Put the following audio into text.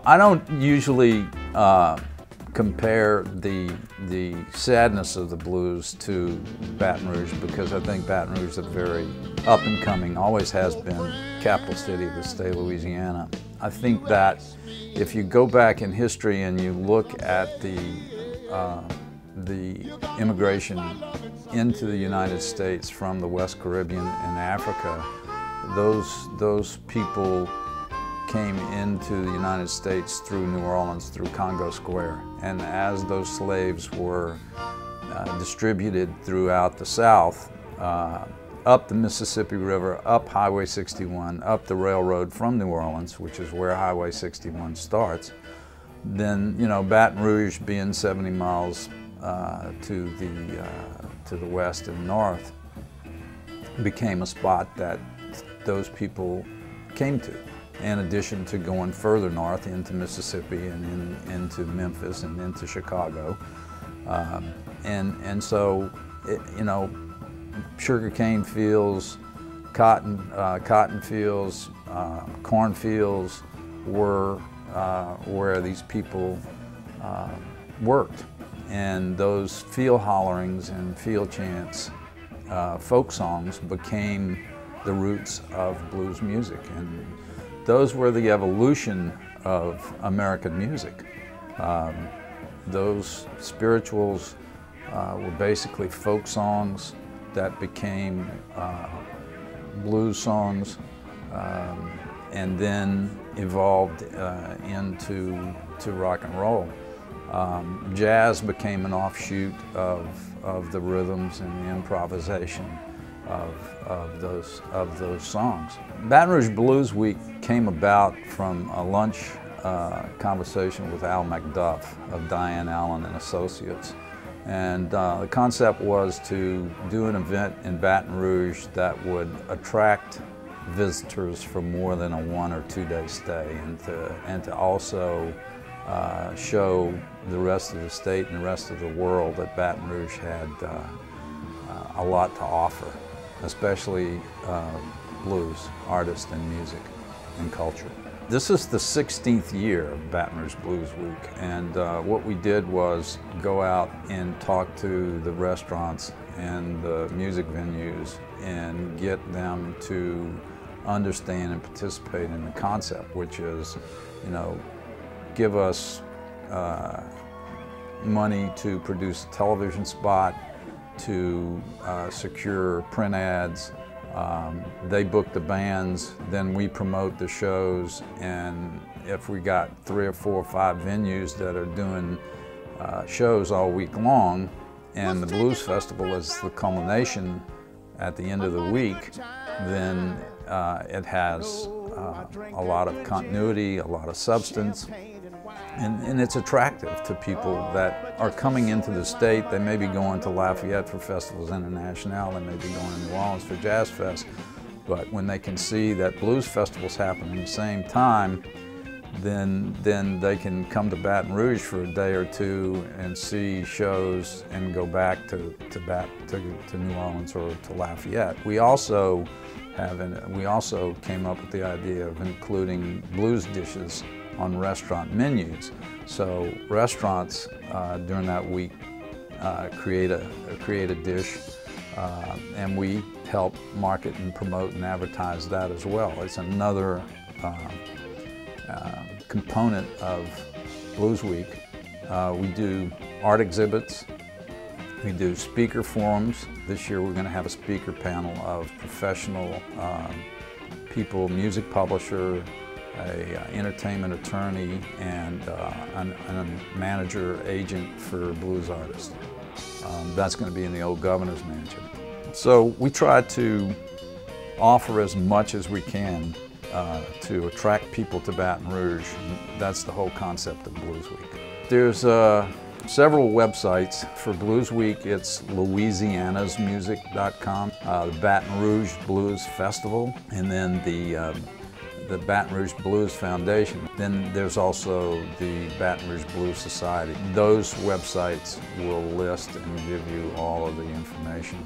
I don't usually compare the sadness of the blues to Baton Rouge, because I think Baton Rouge is a very up-and-coming, always has been, capital city of the state of Louisiana. I think that if you go back in history and you look at the immigration into the United States from the West Caribbean and Africa, those people came into the United States through New Orleans, through Congo Square. And as those slaves were distributed throughout the South, up the Mississippi River, up Highway 61, up the railroad from New Orleans, which is where Highway 61 starts, then, you know, Baton Rouge being 70 miles to the west and north became a spot that those people came to, in addition to going further north into Mississippi and into Memphis and into Chicago. And so, you know, sugarcane fields, cotton fields, corn fields were where these people worked. And those field hollerings and field chants, folk songs, became the roots of blues music. And those were the evolution of American music. Those spirituals were basically folk songs that became blues songs, and then evolved into rock and roll. Jazz became an offshoot of the rhythms and the improvisation of those songs. Baton Rouge Blues Week came about from a lunch conversation with Al McDuff of Diane Allen and Associates. And the concept was to do an event in Baton Rouge that would attract visitors for more than a 1 or 2 day stay, and to also show the rest of the state and the rest of the world that Baton Rouge had a lot to offer, especially blues artists and music and culture. This is the 16th year of Baton Rouge Blues Week, and what we did was go out and talk to the restaurants and the music venues and get them to understand and participate in the concept, which is, you know, give us money to produce a television spot, to secure print ads. They book the bands, then we promote the shows, and if we got 3 or 4 or 5 venues that are doing shows all week long, and the Blues Festival is the culmination at the end of the week, then it has a lot of continuity, a lot of substance, and it's attractive to people that are coming into the state. They may be going to Lafayette for Festivals International, they may be going to New Orleans for Jazz Fest, but when they can see that blues festivals happen at the same time, then they can come to Baton Rouge for a day or two and see shows and go back to New Orleans or to Lafayette. We also came up with the idea of including blues dishes on restaurant menus. So restaurants during that week create a dish, and we help market and promote and advertise that as well. It's another component of Blues Week. We do art exhibits, we do speaker forums. This year we're going to have a speaker panel of professional people, music publisher, a entertainment attorney, and a manager agent for blues artists. That's going to be in the old Governor's Mansion. So we try to offer as much as we can to attract people to Baton Rouge. That's the whole concept of Blues Week. There's several websites for Blues Week. It's louisianasmusic.com, the Baton Rouge Blues Festival, and then the Baton Rouge Blues Foundation. Then there's also the Baton Rouge Blues Society. Those websites will list and give you all of the information.